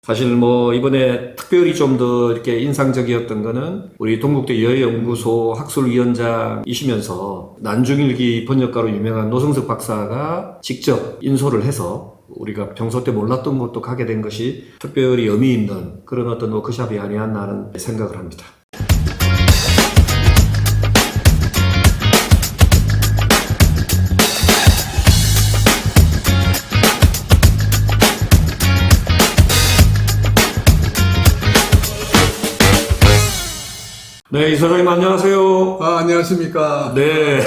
사실 뭐 이번에 특별히 좀 더 이렇게 인상적이었던 거는 우리 동국대 여연구소 학술위원장이시면서 난중일기 번역가로 유명한 노승석 박사가 직접 인솔을 해서 우리가 평소 때 몰랐던 곳도 가게 된 것이 특별히 의미 있는 그런 어떤 워크숍이 아니었나 하는 생각을 합니다. 네, 이사장님 안녕하세요. 안녕하십니까. 네,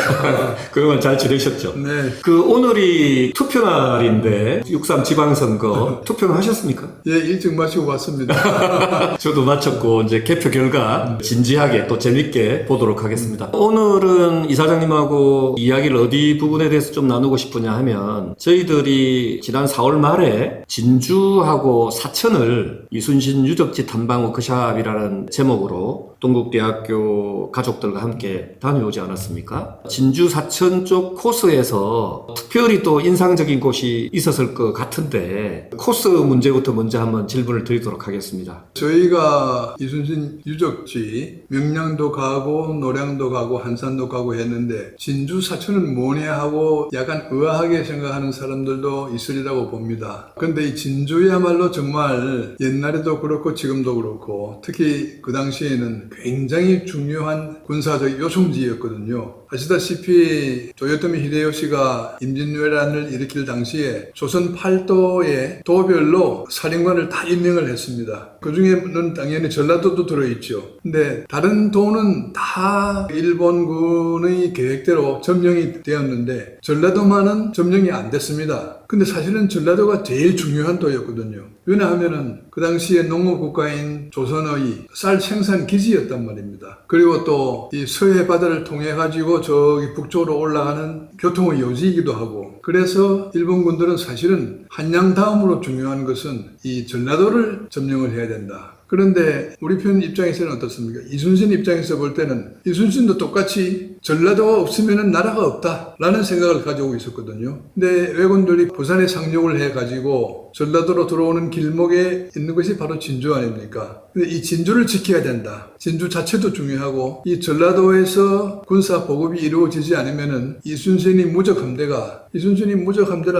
그동안 잘 지내셨죠? 네. 오늘이 투표날인데 6.3 지방선거 투표는 하셨습니까? 예, 일찍 마치고 왔습니다. 저도 마쳤고 이제 개표 결과 진지하게 또 재밌게 보도록 하겠습니다. 오늘은 이사장님하고 이야기를 어디 부분에 대해서 좀 나누고 싶으냐 하면 저희들이 지난 4월 말에 진주하고 사천을 이순신 유적지 탐방 워크숍이라는 제목으로 동국대학교 가족들과 함께 다녀오지 않았습니까? 진주 사천 쪽 코스에서 특별히 또 인상적인 곳이 있었을 것 같은데 코스 문제부터 먼저 한번 질문을 드리도록 하겠습니다. 저희가 이순신 유적지 명량도 가고 노량도 가고 한산도 가고 했는데 진주 사천은 뭐냐 하고 약간 의아하게 생각하는 사람들도 있으리라고 봅니다. 근데 이 진주야말로 정말 옛날에도 그렇고 지금도 그렇고 특히 그 당시에는 굉장히 중요한 군사적 요충지였거든요. 아시다시피 도요토미 히데요시가 임진왜란을 일으킬 당시에 조선 팔도의 도별로 사령관을 다 임명을 했습니다. 그 중에는 당연히 전라도도 들어있죠. 근데 다른 도는 다 일본군의 계획대로 점령이 되었는데 전라도만은 점령이 안 됐습니다. 근데 사실은 전라도가 제일 중요한 도였거든요. 왜냐하면은 그 당시에 농업국가인 조선의 쌀 생산 기지였단 말입니다. 그리고 또 이 서해 바다를 통해 가지고 저기 북쪽으로 올라가는 교통의 요지이기도 하고, 그래서 일본군들은 사실은 한양 다음으로 중요한 것은 이 전라도를 점령을 해야 된다. 그런데 우리 편 입장에서는 어떻습니까? 이순신 입장에서 볼 때는 이순신도 똑같이 전라도가 없으면 나라가 없다라는 생각을 가지고 있었거든요. 근데 왜군들이 부산에 상륙을 해가지고 전라도로 들어오는 길목에 있는 것이 바로 진주 아닙니까? 근데 이 진주를 지켜야 된다. 진주 자체도 중요하고 이 전라도에서 군사 보급이 이루어지지 않으면은 이순신이 무적 함대라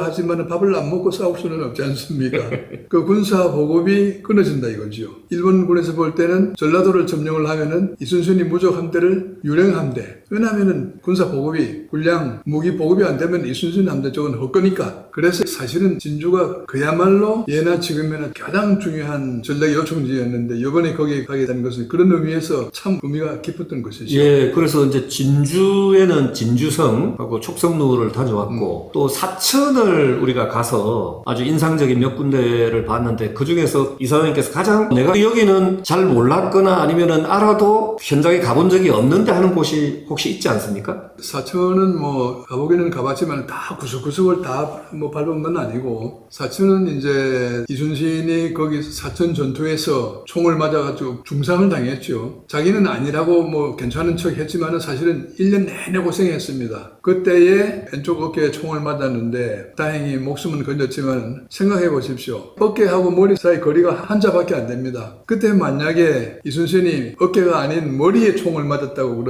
하지만 밥을 안 먹고 싸울 수는 없지 않습니까? 그 군사 보급이 끊어진다 이거죠. 일본군에서 볼 때는 전라도를 점령을 하면은 이순신이 무적 함대를 유령 함대. 왜냐하면은 군사 보급이 군량 무기 보급이 안 되면 이순신 함대 쪽은 헛거니까. 그래서 사실은 진주가 그야말로 예나 지금에는 가장 중요한 전략 요충지였는데 이번에 거기에 가게 된 것은 그런 의미에서 참 의미가 깊었던 것이죠. 예, 그래서 이제 진주에는 진주성하고 촉성루를 다녀왔고 또 사천을 우리가 가서 아주 인상적인 몇 군데를 봤는데 그 중에서 이사장님께서 가장 내가 여기는 잘 몰랐거나 아니면은 알아도 현장에 가본 적이 없는데 하는 곳이 혹시 있지 않습니까? 사천은 뭐 가보기는 가봤지만 다 구석구석을 다 뭐 밟은 건 아니고, 사천은 이제 이순신이 거기 사천 전투에서 총을 맞아가지고 중상을 당했죠. 자기는 아니라고 뭐 괜찮은 척 했지만은 사실은 1년 내내 고생했습니다. 그때에 왼쪽 어깨에 총을 맞았는데 다행히 목숨은 건졌지만 생각해 보십시오. 어깨하고 머리 사이 거리가 한자밖에 안 됩니다. 그때 만약에 이순신이 어깨가 아닌 머리에 총을 맞았다고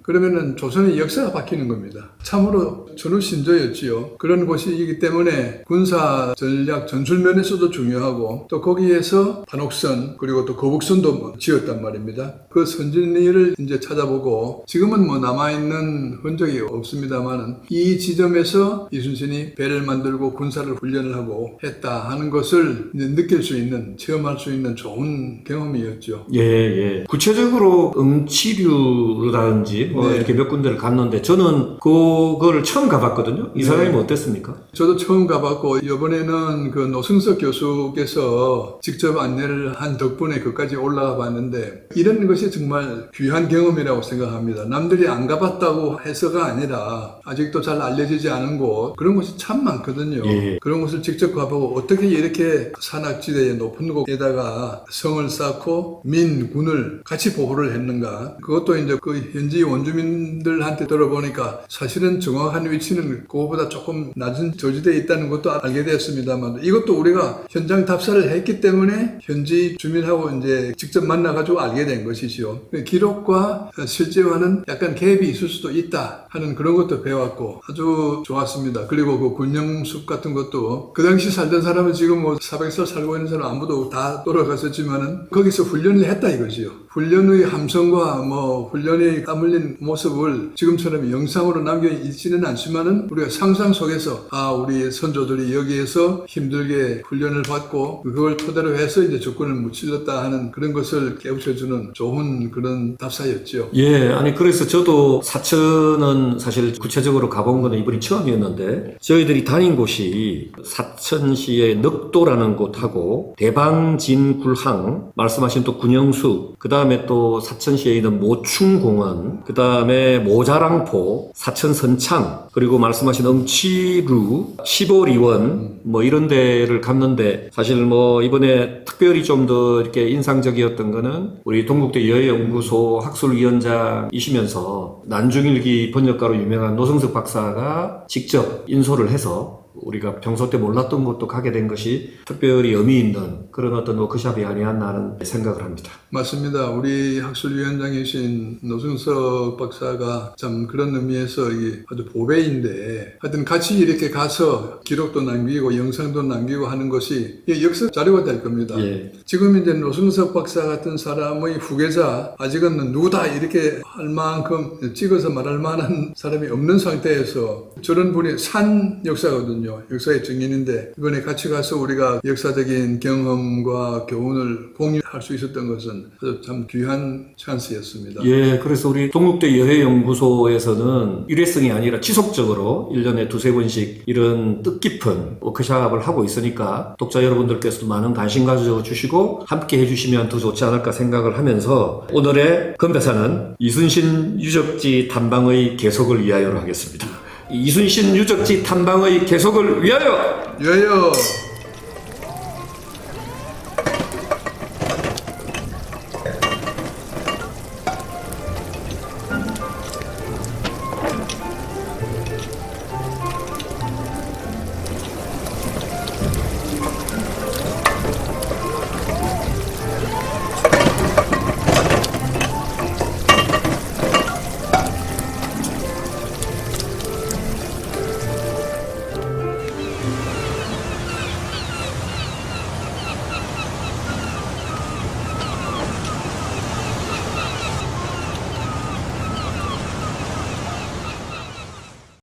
그러면은 조선의 역사가 바뀌는 겁니다. 참으로 전우신조였지요. 그런 곳이기 때문에 군사 전략 전술면에서도 중요하고 또 거기에서 반옥선 그리고 또 거북선도 지었단 말입니다. 그 선진리를 이제 찾아보고 지금은 뭐 남아있는 흔적이 없습니다만은 이 지점에서 이순신이 배를 만들고 군사를 훈련을 하고 했다 하는 것을 이제 느낄 수 있는, 체험할 수 있는 좋은 경험이었죠. 예. 구체적으로 응치류라든지 뭐 네. 이렇게 몇 군데를 갔는데 저는 그거를 처음 가봤거든요. 이사장님은 어땠습니까? 저도 처음 가봤고 이번에는 그 노승석 교수께서 직접 안내를 한 덕분에 그까지 올라가 봤는데 이런 것이 정말 귀한 경험이라고 생각합니다. 남들이 안 가봤다고 해서가 아니라 아직도 잘 알려지지 않은 곳, 그런 곳이 참 많거든요. 예. 그런 곳을 직접 가보고 어떻게 이렇게 산악지대의 높은 곳에다가 성을 쌓고 민군을 같이 보호를 했는가. 그것도 이제 그 현지 원주민 주민들한테 들어보니까 사실은 정확한 위치는 그거보다 조금 낮은 저지대에 있다는 것도 알게 되었습니다만 이것도 우리가 현장 답사를 했기 때문에 현지 주민하고 이제 직접 만나가지고 알게 된 것이죠. 기록과 실제와는 약간 갭이 있을 수도 있다 하는 그런 것도 배웠고 아주 좋았습니다. 그리고 그 군영숲 같은 것도 그 당시 살던 사람은 지금 뭐 400살 살고 있는 사람 아무도 다 돌아갔었지만은 거기서 훈련을 했다 이거지요. 훈련의 함성과 뭐 훈련이 땀 흘린 모습을 지금처럼 영상으로 남겨 있지는 않지만은 우리가 상상 속에서 우리 선조들이 여기에서 힘들게 훈련을 받고 그걸 토대로 해서 이제 적군을 무찔렀다 하는 그런 것을 깨우쳐주는 좋은 그런 답사였죠. 예, 아니 그래서 저도 사천은 사실 구체적으로 가본 거는 이번이 처음이었는데 저희들이 다닌 곳이 사천시의 넉도라는 곳하고 대방진굴항 말씀하신 또 군영숲 그 다음에 또 사천시에 있는 모충공원 그 다음에 모자랑포 사천선창 그리고 말씀하신 엄치루 시보리원 뭐 이런 데를 갔는데 사실 뭐 이번에 특별히 좀 더 이렇게 인상적이었던 거는 우리 동국대 여해연구소 학술위원장이시면서 난중일기 번역가로 유명한 노승석 박사가 직접 인솔을 해서 우리가 평소 때 몰랐던 곳도 가게 된 것이 특별히 의미 있는 그런 어떤 워크숍이 아니었나 하는 생각을 합니다. 맞습니다. 우리 학술위원장이신 노승석 박사가 참 그런 의미에서 이게 아주 보배인데 하여튼 같이 이렇게 가서 기록도 남기고 영상도 남기고 하는 것이 역사 자료가 될 겁니다. 예. 지금 이제 노승석 박사 같은 사람의 후계자 아직은 누구다 이렇게 할 만큼 찍어서 말할 만한 사람이 없는 상태에서 저런 분이 산 역사거든요. 역사의 증인인데 이번에 같이 가서 우리가 역사적인 경험과 교훈을 공유할 수 있었던 것은 아주 참 귀한 찬스였습니다. 예, 그래서 우리 동국대 여해연구소에서는 일회성이 아니라 지속적으로 1년에 두세 번씩 이런 뜻깊은 워크숍을 하고 있으니까 독자 여러분들께서도 많은 관심 가져주시고 함께 해주시면 더 좋지 않을까 생각을 하면서 오늘의 건배사는 이순신 유적지 탐방의 계속을 위하여로 하겠습니다. 이순신 유적지 탐방의 계속을 위하여! 위하여!